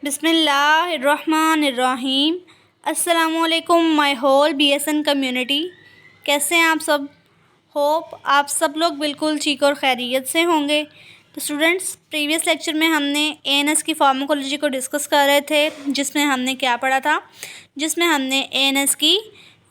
बिस्मिल्लाहिर्रहमानिर्रहीम। अस्सलामुअलैकुम my whole BSN community. कैसे हैं आप सब? होप आप सब लोग बिल्कुल ठीक और खैरियत से होंगे। तो स्टूडेंट्स, प्रीवियस लेक्चर में हमने एएनएस की फार्माकोलॉजी को डिस्कस कर रहे थे, जिसमें हमने क्या पढ़ा था? जिसमें हमने एएनएस की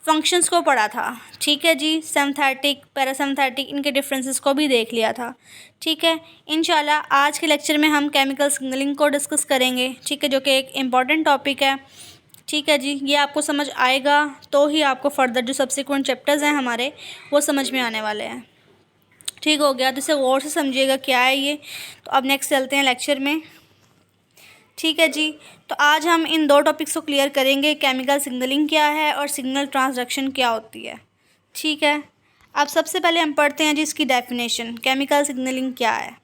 फंक्शंस को पढ़ा था। ठीक है जी, सिंथेटिक, पैरासिम्थेटिक, इनके डिफरेंसेस को भी देख लिया था। ठीक है, इंशाल्लाह आज के लेक्चर में हम केमिकल सिग्नलिंग को डिस्कस करेंगे। ठीक है, जो कि एक इम्पॉर्टेंट टॉपिक है। ठीक है जी, ये आपको समझ आएगा तो ही आपको फर्दर जो सब्सिक्वेंट चैप्टर्स हैं हमारे, वो समझ में आने वाले हैं। ठीक हो गया, तो इसे गौर से समझिएगा क्या है ये। तो अब नेक्स्ट चलते हैं लेक्चर में। ठीक है जी, तो आज हम इन दो टॉपिक्स को क्लियर करेंगे, केमिकल सिग्नलिंग क्या है और सिग्नल ट्रांसडक्शन क्या होती है। ठीक है, अब सबसे पहले हम पढ़ते हैं जी इसकी डेफिनेशन, केमिकल सिग्नलिंग क्या है।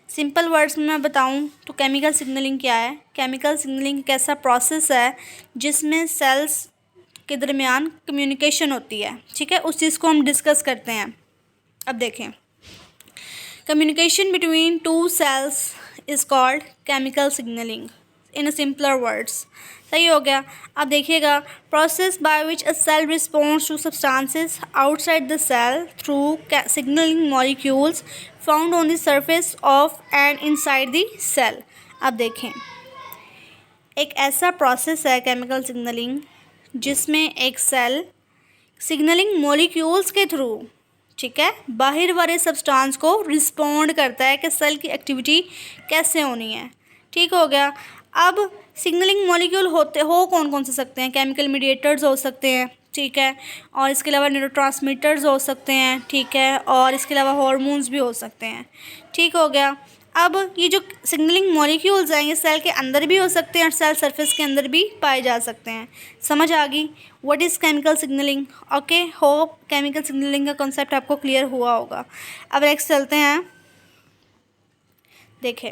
सिंपल वर्ड्स में मैं बताऊं तो केमिकल सिग्नलिंग क्या है? केमिकल सिग्नलिंग एक ऐसा प्रोसेस है जिसमें सेल्स के दरमियान कम्युनिकेशन होती है। ठीक है, उस चीज़ को हम डिस्कस करते हैं। अब देखें, communication between two cells is called chemical signalling in simpler words. सही हो गया। अब देखिएगा, process by which a cell responds to substances outside the cell through signalling molecules found on the surface of and inside the cell. अब देखें, एक ऐसा process है केमिकल सिग्नलिंग जिसमें एक सेल सिग्नलिंग मॉलिक्यूल्स के थ्रू, ठीक है, बाहर वाले सब्सटेंस को रिस्पॉन्ड करता है कि सेल की एक्टिविटी कैसे होनी है। ठीक हो गया। अब सिग्नलिंग मॉलिक्यूल होते हो कौन कौन से सकते हैं? केमिकल मीडिएटर्स हो सकते हैं, ठीक है, और इसके अलावा न्यूरोट्रांसमीटर्स हो सकते हैं, ठीक है, और इसके अलावा हार्मोन्स भी हो सकते हैं। ठीक हो गया। अब ये जो सिग्नलिंग मॉलिक्यूल्स हैं ये सेल के अंदर भी हो सकते हैं और सेल सरफेस के अंदर भी पाए जा सकते हैं। समझ आ गई what is chemical signalling? Okay, hope chemical signalling का कॉन्सेप्ट आपको क्लियर हुआ होगा। अब नेक्स्ट चलते हैं। देखें,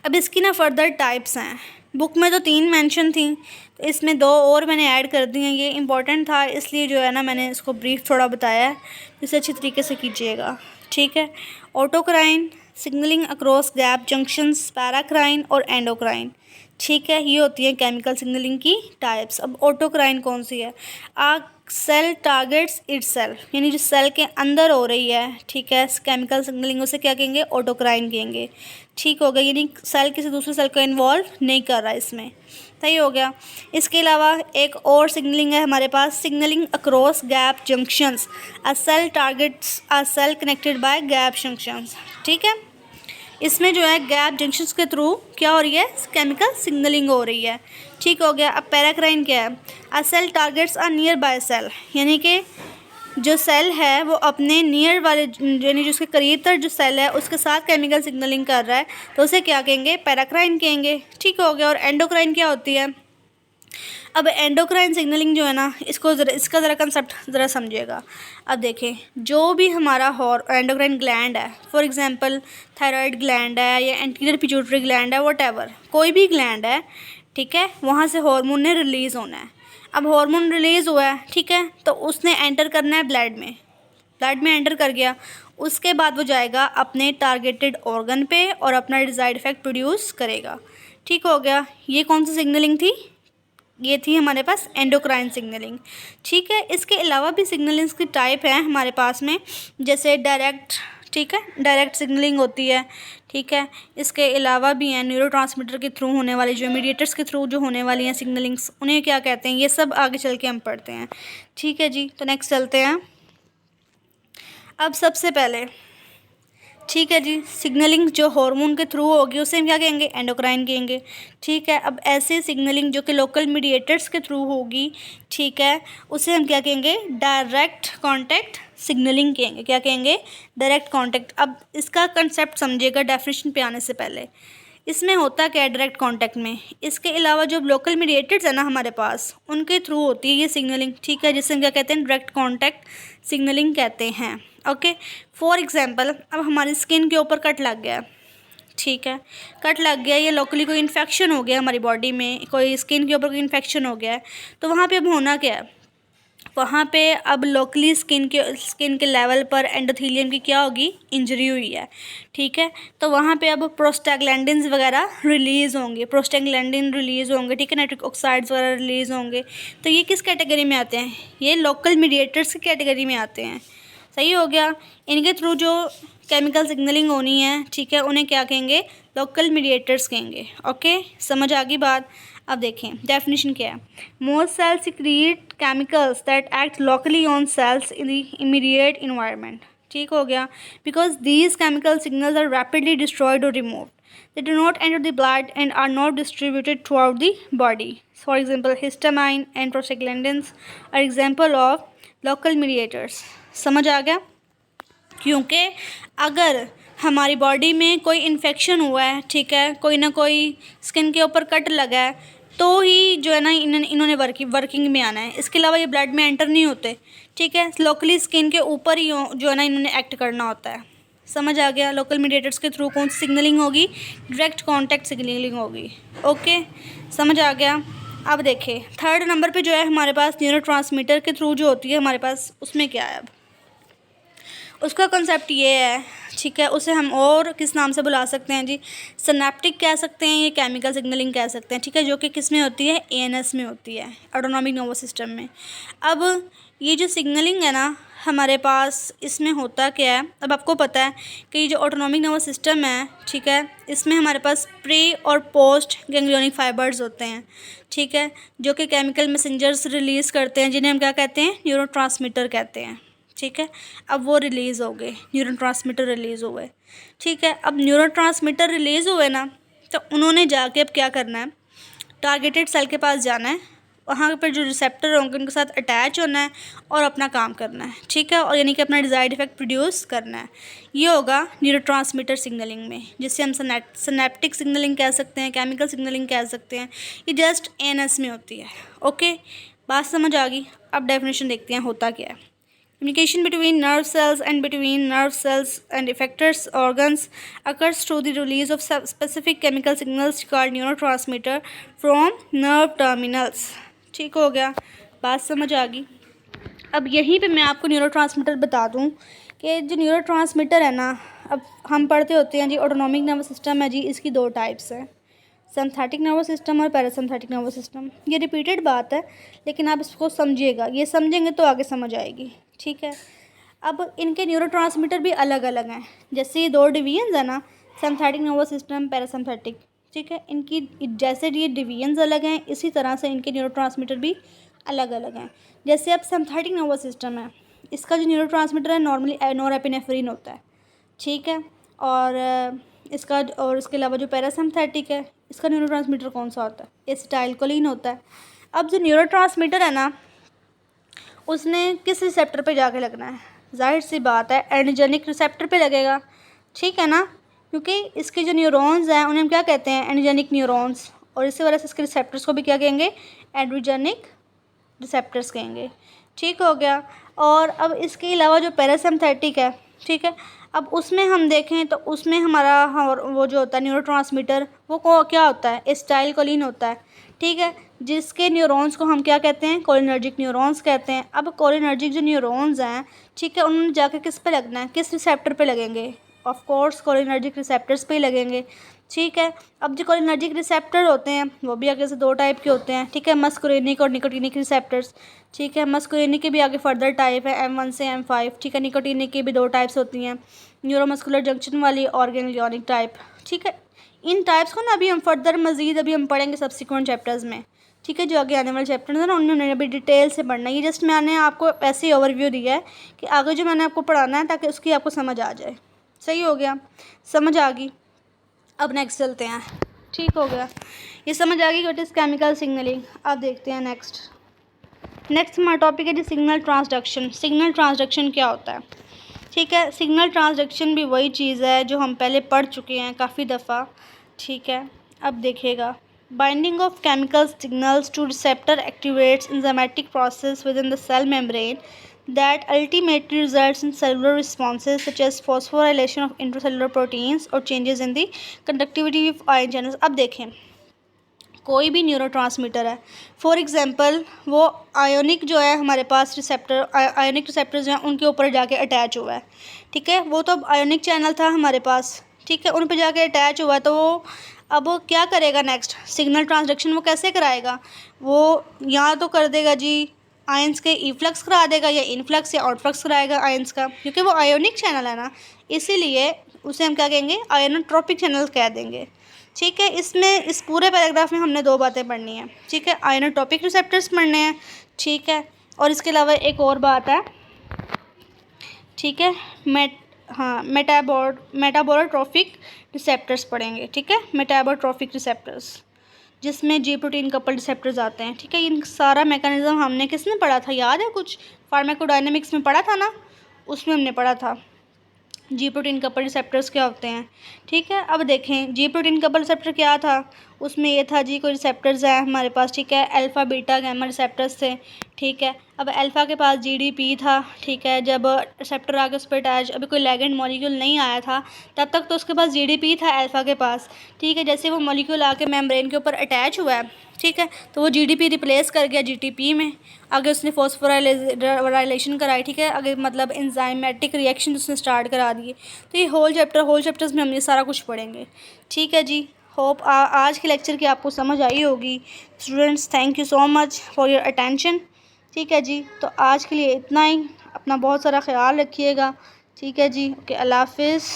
अब इसकी ना फर्दर टाइप्स हैं। बुक में तो 3 मेंशन थी, तो इसमें 2 और मैंने ऐड कर दी हैं। ये इंपॉर्टेंट था इसलिए जो है ना मैंने इसको ब्रीफ थोड़ा बताया है, इसे अच्छी तरीके से कीजिएगा। ठीक है, autocrine, signalling across gap junctions, paracrine और एंडोक्राइन। ठीक है, ये होती है केमिकल सिग्नलिंग की टाइप्स। अब ऑटोक्राइन कौन सी है? आ सेल टारगेट्स इटसेल्फ, यानी जो सेल के अंदर हो रही है, ठीक है, केमिकल सिग्नलिंग, उसे क्या कहेंगे? ऑटोक्राइन कहेंगे। ठीक हो गया, यानी सेल किसी दूसरे सेल को इन्वॉल्व नहीं कर रहा है इसमें। सही हो गया। इसके अलावा एक और सिग्नलिंग है हमारे पास, signalling across gap junctions, a cell targets a cell connected by gap junctions. ठीक है, इसमें जो है गैप जंक्शंस के थ्रू क्या हो रही है? केमिकल सिग्नलिंग हो रही है। ठीक हो गया। अब पैराक्राइन क्या है? A cell targets are nearby cell, यानी कि जो सेल है वो अपने नियर वाले, यानी जो उसके करीब तक जो सेल है उसके साथ केमिकल सिग्नलिंग कर रहा है, तो उसे क्या कहेंगे? पैराक्राइन कहेंगे। ठीक हो गया। और एंडोक्राइन क्या होती है? अब एंडोक्राइन सिग्नलिंग जो है ना, इसका ज़रा कंसेप्ट ज़रा समझिएगा। अब देखें, जो भी हमारा एंडोक्राइन ग्लैंड है, फॉर एग्जांपल थायराइड ग्लैंड है या एंटीरियर पिट्यूटरी ग्लैंड है, व्हाटएवर, कोई भी ग्लैंड है, ठीक है, वहाँ से हार्मोन ने रिलीज़ होना है। अब हार्मोन रिलीज़ हुआ है, ठीक है, तो उसने एंटर करना है ब्लड में एंटर कर गया, उसके बाद वो जाएगा अपने टारगेटेड ऑर्गन पे और अपना डिज़ायर्ड इफेक्ट प्रोड्यूस करेगा। ठीक हो गया। ये कौन सी सिग्नलिंग थी? ये थी हमारे पास एंडोक्राइन सिग्नलिंग। ठीक है, इसके अलावा भी सिग्नलिंग की टाइप है हमारे पास में, जैसे डायरेक्ट, ठीक है, डायरेक्ट सिग्नलिंग होती है। ठीक है, इसके अलावा भी हैं न्यूरोट्रांसमीटर के थ्रू होने वाली, जो मीडिएटर्स के थ्रू जो होने वाली हैं सिग्नलिंग्स, उन्हें क्या कहते हैं? ये सब आगे चल के हम पढ़ते हैं। ठीक है जी, तो नेक्स्ट चलते हैं। अब सबसे पहले, ठीक है जी, सिग्नलिंग जो हार्मोन के थ्रू होगी उसे हम क्या कहेंगे? एंडोक्राइन कहेंगे। ठीक है, अब ऐसे सिग्नलिंग जो कि लोकल मीडिएटर्स के थ्रू होगी, ठीक है, उसे हम क्या कहेंगे? डायरेक्ट कांटेक्ट सिग्नलिंग कहेंगे। क्या कहेंगे? Direct contact. अब इसका कंसेप्ट समझिएगा डेफिनेशन पे आने से पहले। इसमें होता क्या है डायरेक्ट कांटेक्ट में? इसके अलावा जो लोकल मीडिएटर्स है ना हमारे पास, उनके थ्रू होती है ये सिग्नलिंग। ठीक है, जिसे हम क्या कहते हैं? डायरेक्ट कांटेक्ट सिग्नलिंग कहते हैं। ओके, फॉर एग्जांपल, अब हमारी स्किन के ऊपर कट लग गया, ठीक है, कट लग गया, ये लोकली कोई इन्फेक्शन हो गया हमारी बॉडी में, कोई स्किन के ऊपर कोई इन्फेक्शन हो गया है, तो वहाँ पे अब होना क्या है? वहाँ पे अब लोकली स्किन के लेवल पर एंडोथेलियम की क्या होगी, इंजरी हुई है, ठीक है। तो वहाँ पे अब प्रोस्टाग्लैंडिन्स वगैरह रिलीज़ होंगे, प्रोस्टाग्लैंडिन रिलीज़ होंगे, ठीक है, नाइट्रिक ऑक्साइड्स वगैरह रिलीज़ होंगे। तो ये किस कैटेगरी में आते हैं, ये लोकल मीडिएटर्स की कैटेगरी में आते हैं। सही हो गया। इनके थ्रू जो केमिकल सिग्नलिंग होनी है, ठीक है, उन्हें क्या कहेंगे, लोकल मीडिएटर्स कहेंगे। ओके, समझ आ गई बात। अब देखें डेफिनेशन क्या है। Most cells secrete chemicals that act locally on cells in the immediate environment. ठीक हो गया। Because these chemical signals are rapidly destroyed और removed, they do not enter the blood and are not distributed throughout the body. For example, histamine and prostaglandins are example of local mediators. समझ आ गया। क्योंकि अगर हमारी body में कोई infection हुआ है, ठीक है, कोई ना कोई स्किन के ऊपर कट लगा है, तो ही जो है ना इन्होंने वर्किंग में आना है। इसके अलावा ये ब्लड में एंटर नहीं होते, ठीक है। लोकली स्किन के ऊपर ही जो है ना इन्होंने एक्ट करना होता है। समझ आ गया। लोकल मीडिएटर्स के थ्रू कौन सी सिग्नलिंग होगी, डायरेक्ट कॉन्टैक्ट सिग्नलिंग होगी। ओके, समझ आ गया। अब देखें थर्ड नंबर पे जो है हमारे पास न्यूरोट्रांसमीटर के थ्रू जो होती है हमारे पास, उसमें क्या है, अब उसका कॉन्सेप्ट ये है, ठीक है। उसे हम और किस नाम से बुला सकते हैं जी, सिनेप्टिक कह सकते हैं, ये केमिकल सिग्नलिंग कह सकते हैं, ठीक है, जो कि किस में होती है, एएनएस में होती है, ऑटोनॉमिक नर्वस सिस्टम में। अब ये जो सिग्नलिंग है ना हमारे पास, इसमें होता क्या है, अब आपको पता है कि ये जो ऑटोनॉमिक नर्वस सिस्टम है, ठीक है, इसमें हमारे पास प्री और पोस्ट गैंग्लियोनिक फाइबर्स होते हैं, ठीक है, जो कि केमिकल मैसेंजर्स रिलीज़ करते हैं, जिन्हें हम क्या कहते हैं, न्यूरोट्रांसमीटर कहते हैं, ठीक है। अब वो रिलीज़ हो गए, न्यूरोट्रांसमीटर रिलीज़ हुए, ठीक है। अब न्यूरोट्रांसमीटर रिलीज़ हुए ना, तो उन्होंने जाके अब क्या करना है, टारगेटेड सेल के पास जाना है, वहाँ पर जो रिसेप्टर होंगे उनके साथ अटैच होना है और अपना काम करना है, ठीक है, और यानी कि अपना डिज़ायर्ड इफेक्ट प्रोड्यूस करना है। ये होगा न्यूरोट्रांसमीटर सिग्नलिंग में, जिससे हम सिनेप्टिक सिग्नलिंग कह सकते हैं, केमिकल सिग्नलिंग कह सकते हैं। ये जस्ट एएनएस में होती है। ओके, बात समझ आ गई। अब डेफिनेशन देखते हैं होता क्या है। Communication between nerve cells and between nerve cells and effectors organs occurs through the release of specific chemical signals called neurotransmitter from nerve terminals. ठीक हो गया, बात समझ आ गई। अब यहीं पे मैं आपको न्यूरोट्रांसमीटर बता दूं कि जो न्यूरोट्रांसमीटर है ना, अब हम पढ़ते होते हैं जी ऑटोनॉमिक नर्वस सिस्टम है जी, इसकी दो टाइप्स हैं, सिंथेटिक नर्वस सिस्टम और पैरासिम्पैथिक नर्वस सिस्टम। ये रिपीटेड बात है, लेकिन आप इसको समझिएगा, ये समझेंगे तो आगे समझ आएगी, ठीक है। अब इनके न्यूरोट्रांसमीटर भी अलग अलग हैं, जैसे ये दो डिवीजन्स है ना, सिंथेटिक नर्वस सिस्टम, पैरासिम्पैथिक, ठीक है। इनकी जैसे ये डिवीजन्स अलग हैं, इसी तरह से इनके न्यूरोट्रांसमीटर भी अलग अलग हैं। जैसे अब सिंथेटिक नर्वस सिस्टम है, इसका जो न्यूरोट्रांसमीटर है नॉर्मली नॉरएपिनेफ्रिन होता है, ठीक है, और इसका और इसके अलावा जो पैरासिम्पैथिक है, इसका न्यूरोट्रांसमीटर कौन सा होता है, एसिटाइलकोलिन होता है। अब जो न्यूरोट्रांसमीटर है ना, उसने किस रिसेप्टर पे जाके लगना है, जाहिर सी बात है एंडोजेनिक रिसेप्टर पे लगेगा, ठीक है ना, क्योंकि इसके जो न्यूरॉन्स हैं उन्हें हम क्या कहते हैं, एंडोजेनिक न्यूरॉन्स, और इसी वजह से इसके रिसेप्टर्स को भी क्या कहेंगे, एंड्रोजेनिक रिसेप्टर्स कहेंगे। ठीक हो गया। और अब इसके अलावा जो पैरासिम्पैथिक है, ठीक है, अब उसमें हम देखें तो उसमें हमारा वो जो होता है न्यूरोट्रांसमीटर, वो क्या होता है, एसिटाइलकोलिन होता है, ठीक है, जिसके न्यूरॉन्स को हम क्या कहते हैं, कोलिनर्जिक न्यूरॉन्स कहते हैं। अब कोलिनर्जिक जो न्यूरॉन्स हैं, ठीक है, उन्होंने जाकर किस पे लगना है, किस रिसेप्टर पे लगेंगे, ऑफ कोर्स कोलिनर्जिक रिसेप्टर्स पे ही लगेंगे, ठीक है। अब जो कोलिनर्जिक रिसेप्टर होते हैं वो भी आगे से दो टाइप के होते हैं, ठीक है, मस्कुरेनिक और निकोटिनिक रिसेप्टर्स, ठीक है। मस्कुरेनिक के भी आगे फर्दर टाइप है M1 से M5, ठीक है। निकोटिनिक की भी दो टाइप्स होती हैं, न्यूरोमस्कुलर जंक्शन वाली और गैंग्लियोनिक टाइप, ठीक है। इन टाइप्स को ना अभी हम फर्दर मजीद अभी हम पढ़ेंगे सब्सिक्वेंट चैप्टर्स में, ठीक है, जो आगे आने वाले चैप्टर्स हैं ना उनमें अभी डिटेल से पढ़ना है। ये जस्ट मैंने आपको ऐसे ही ओवरव्यू दिया है कि आगे जो मैंने आपको पढ़ाना है ताकि उसकी आपको समझ आ जाए। सही हो गया, समझ आ गई। अब नेक्स्ट चलते हैं। ठीक हो गया, ये समझ आ गई व्हाट इज़ केमिकल सिग्नलिंग। अब देखते हैं नेक्स्ट हमारा टॉपिक है जी सिग्नल ट्रांसडक्शन। सिग्नल ट्रांसडक्शन क्या होता है, ठीक है। सिग्नल ट्रांसडक्शन भी वही चीज़ है जो हम पहले पढ़ चुके हैं काफ़ी दफ़ा, ठीक है। अब देखिएगा, binding of chemical signals two receptor activates enzymatic process within the cell membrane that ultimately results in cellular responses such as phosphorylation of intracellular proteins or changes in the conductivity of ion channels। अब देखें, कोई भी neurotransmitter है। For example वो ionic जो है हमारे पास receptor, ionic receptors जो हैं उनके ऊपर जाके अटैच हुआ है, ठीक है। वो तो आयोनिक चैनल था हमारे पास, ठीक है, उन पर जाके अटैच हुआ है, तो वो अब वो क्या करेगा नेक्स्ट, सिग्नल ट्रांसडक्शन वो कैसे कराएगा, वो या तो कर देगा जी आयंस के इफ्लक्स करा देगा, या इनफ्लक्स या आउटफ्लक्स कराएगा आयंस का, क्योंकि वो आयोनिक चैनल है ना, इसीलिए उसे हम क्या कहेंगे, आयोनोट्रोपिक चैनल कह देंगे, ठीक है। इसमें इस पूरे पैराग्राफ में हमने 2 बातें पढ़नी है, ठीक है, आयोनोट्रोपिक रिसेप्टर्स पढ़ने हैं, ठीक है, और इसके अलावा एक और बात है, ठीक है, मेटाबोलोट्रोफिक रिसेप्टर्स पढ़ेंगे, ठीक है, मेटाबोट्रोफिक रिसेप्टर्स जिसमें जी प्रोटीन कपल रिसेप्टर्स आते हैं, ठीक है। इन सारा मैकेनिज्म हमने किसने पढ़ा था, याद है कुछ, फार्माकोडायनेमिक्स में पढ़ा था ना, उसमें हमने पढ़ा था जी प्रोटीन कपल रिसेप्टर्स क्या होते हैं, ठीक है। अब देखें जी प्रोटीन कपल रिसेप्टर क्या था, उसमें ये था जी कोई रिसेप्टर्स हैं हमारे पास, ठीक है, अल्फ़ा बीटा गैमा रिसेप्टर्स थे, ठीक है। अब अल्फ़ा के पास जीडीपी था, ठीक है, जब रिसेप्टर आगे उस पर अटैच, अभी कोई लिगैंड मॉलिक्यूल नहीं आया था तब तक तो उसके पास जीडीपी था अल्फ़ा के पास, ठीक है। जैसे वो मॉलिक्यूल आके मेम्ब्रेन के ऊपर अटैच हुआ है, ठीक है, तो वो जीडीपी रिप्लेस कर गया जीटीपी में, आगे उसने फॉस्फोराइलेशन कराई, ठीक है, आगे मतलब एंजाइमेटिक रिएक्शन उसने स्टार्ट करा दिए। तो ये होल चैप्टर्स में हम ये सारा कुछ पढ़ेंगे, ठीक है जी। होप आज के लेक्चर की आपको समझ आई होगी students. Thank you so much for your attention, ठीक है जी। तो आज के लिए इतना ही, अपना बहुत सारा ख्याल रखिएगा, ठीक है जी। ओके, अल्लाह हाफिज़।